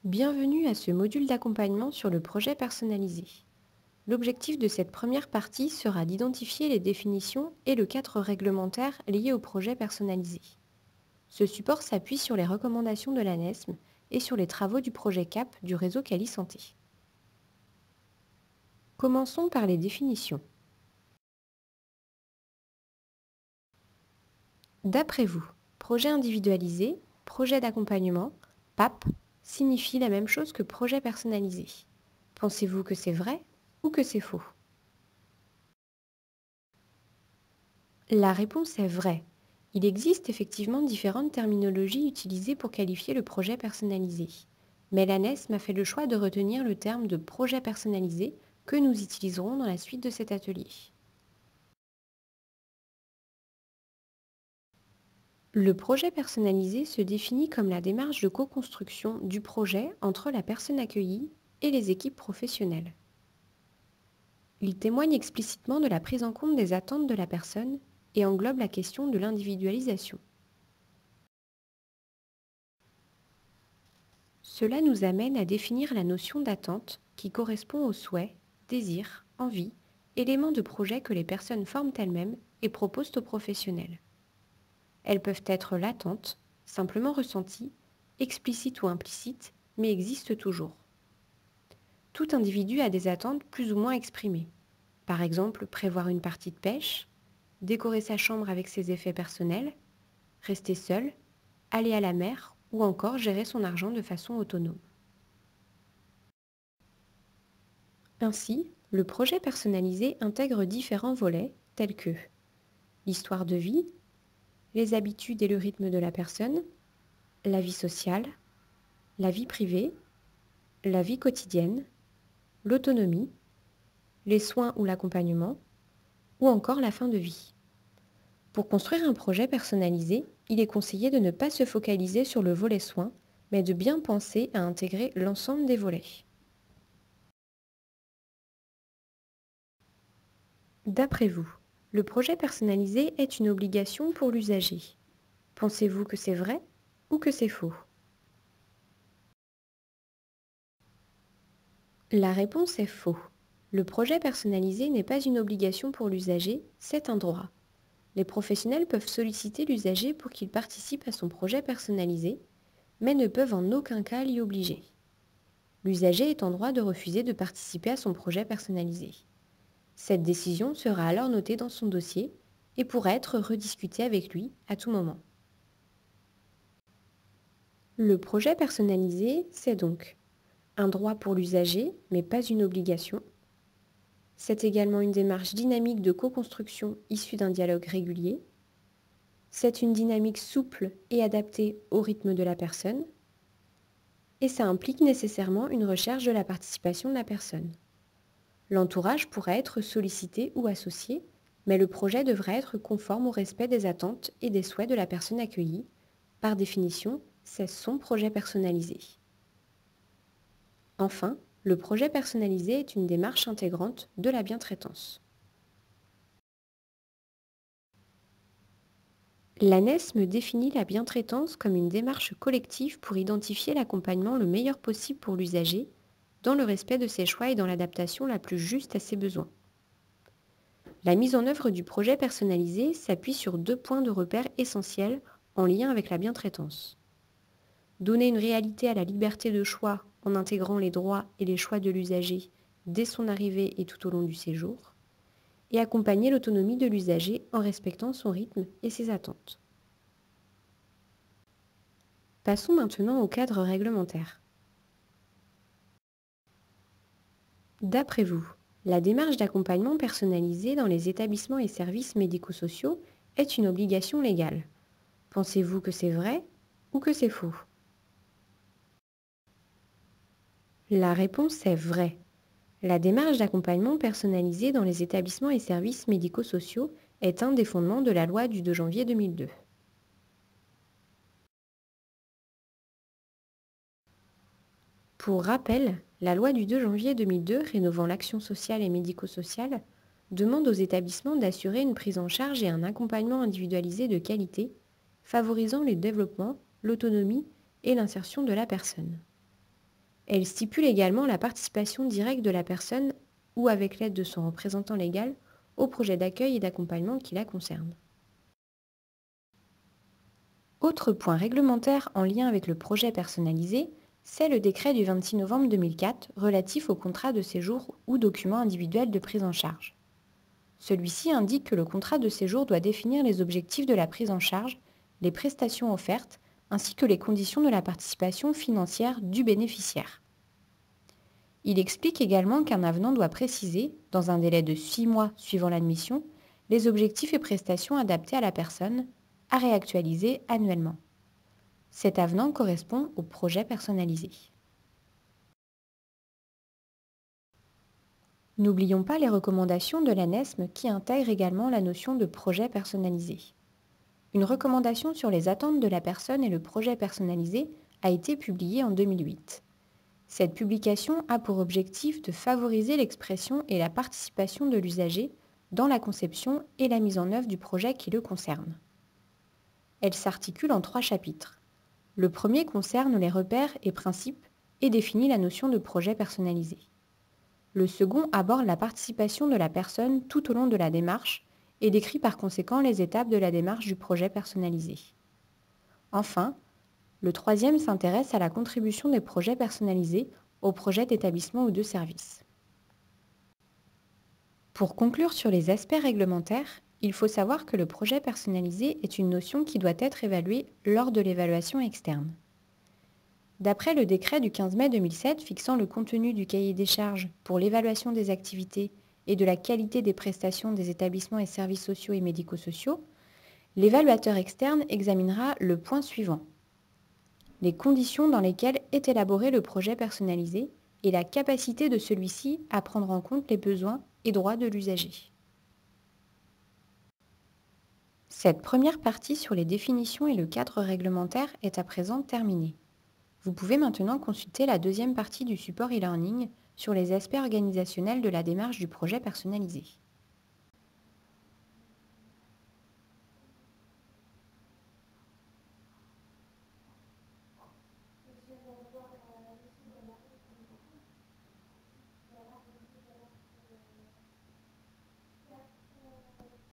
Bienvenue à ce module d'accompagnement sur le projet personnalisé. L'objectif de cette première partie sera d'identifier les définitions et le cadre réglementaire lié au projet personnalisé. Ce support s'appuie sur les recommandations de l'ANESM et sur les travaux du projet CAP du réseau Cali Santé. Commençons par les définitions. D'après vous, projet individualisé, projet d'accompagnement, PAP, signifie la même chose que projet personnalisé. Pensez-vous que c'est vrai ou que c'est faux? La réponse est vraie. Il existe effectivement différentes terminologies utilisées pour qualifier le projet personnalisé. Mais l'ANESM a fait le choix de retenir le terme de projet personnalisé que nous utiliserons dans la suite de cet atelier. Le projet personnalisé se définit comme la démarche de co-construction du projet entre la personne accueillie et les équipes professionnelles. Il témoigne explicitement de la prise en compte des attentes de la personne et englobe la question de l'individualisation. Cela nous amène à définir la notion d'attente qui correspond aux souhaits, désirs, envies, éléments de projet que les personnes forment elles-mêmes et proposent aux professionnels. Elles peuvent être latentes, simplement ressenties, explicites ou implicites, mais existent toujours. Tout individu a des attentes plus ou moins exprimées. Par exemple, prévoir une partie de pêche, décorer sa chambre avec ses effets personnels, rester seul, aller à la mer ou encore gérer son argent de façon autonome. Ainsi, le projet personnalisé intègre différents volets tels que l'histoire de vie, les habitudes et le rythme de la personne, la vie sociale, la vie privée, la vie quotidienne, l'autonomie, les soins ou l'accompagnement, ou encore la fin de vie. Pour construire un projet personnalisé, il est conseillé de ne pas se focaliser sur le volet soins, mais de bien penser à intégrer l'ensemble des volets. D'après vous, le projet personnalisé est une obligation pour l'usager. Pensez-vous que c'est vrai ou que c'est faux? La réponse est faux. Le projet personnalisé n'est pas une obligation pour l'usager, c'est un droit. Les professionnels peuvent solliciter l'usager pour qu'il participe à son projet personnalisé, mais ne peuvent en aucun cas l'y obliger. L'usager est en droit de refuser de participer à son projet personnalisé. Cette décision sera alors notée dans son dossier et pourra être rediscutée avec lui à tout moment. Le projet personnalisé, c'est donc un droit pour l'usager, mais pas une obligation. C'est également une démarche dynamique de co-construction issue d'un dialogue régulier. C'est une dynamique souple et adaptée au rythme de la personne. Et ça implique nécessairement une recherche de la participation de la personne. L'entourage pourra être sollicité ou associé, mais le projet devra être conforme au respect des attentes et des souhaits de la personne accueillie. Par définition, c'est son projet personnalisé. Enfin, le projet personnalisé est une démarche intégrante de la bientraitance. L'ANESM définit la bientraitance comme une démarche collective pour identifier l'accompagnement le meilleur possible pour l'usager, dans le respect de ses choix et dans l'adaptation la plus juste à ses besoins. La mise en œuvre du projet personnalisé s'appuie sur 2 points de repère essentiels en lien avec la bientraitance. Donner une réalité à la liberté de choix en intégrant les droits et les choix de l'usager dès son arrivée et tout au long du séjour, et accompagner l'autonomie de l'usager en respectant son rythme et ses attentes. Passons maintenant au cadre réglementaire. D'après vous, la démarche d'accompagnement personnalisé dans les établissements et services médico-sociaux est une obligation légale. Pensez-vous que c'est vrai ou que c'est faux? La réponse est vraie. La démarche d'accompagnement personnalisé dans les établissements et services médico-sociaux est un des fondements de la loi du 2 janvier 2002. Pour rappel, la loi du 2 janvier 2002 rénovant l'action sociale et médico-sociale demande aux établissements d'assurer une prise en charge et un accompagnement individualisé de qualité, favorisant le développement, l'autonomie et l'insertion de la personne. Elle stipule également la participation directe de la personne ou avec l'aide de son représentant légal au projet d'accueil et d'accompagnement qui la concerne. Autre point réglementaire en lien avec le projet personnalisé, c'est le décret du 26 novembre 2004 relatif au contrat de séjour ou document individuel de prise en charge. Celui-ci indique que le contrat de séjour doit définir les objectifs de la prise en charge, les prestations offertes, ainsi que les conditions de la participation financière du bénéficiaire. Il explique également qu'un avenant doit préciser, dans un délai de 6 mois suivant l'admission, les objectifs et prestations adaptés à la personne, à réactualiser annuellement. Cet avenant correspond au projet personnalisé. N'oublions pas les recommandations de l'ANESM qui intègrent également la notion de projet personnalisé. Une recommandation sur les attentes de la personne et le projet personnalisé a été publiée en 2008. Cette publication a pour objectif de favoriser l'expression et la participation de l'usager dans la conception et la mise en œuvre du projet qui le concerne. Elle s'articule en 3 chapitres. Le premier concerne les repères et principes et définit la notion de projet personnalisé. Le second aborde la participation de la personne tout au long de la démarche et décrit par conséquent les étapes de la démarche du projet personnalisé. Enfin, le troisième s'intéresse à la contribution des projets personnalisés au projet d'établissement ou de service. Pour conclure sur les aspects réglementaires, il faut savoir que le projet personnalisé est une notion qui doit être évaluée lors de l'évaluation externe. D'après le décret du 15 mai 2007 fixant le contenu du cahier des charges pour l'évaluation des activités et de la qualité des prestations des établissements et services sociaux et médico-sociaux, l'évaluateur externe examinera le point suivant: les conditions dans lesquelles est élaboré le projet personnalisé et la capacité de celui-ci à prendre en compte les besoins et droits de l'usager. Cette première partie sur les définitions et le cadre réglementaire est à présent terminée. Vous pouvez maintenant consulter la deuxième partie du support e-learning sur les aspects organisationnels de la démarche du projet personnalisé.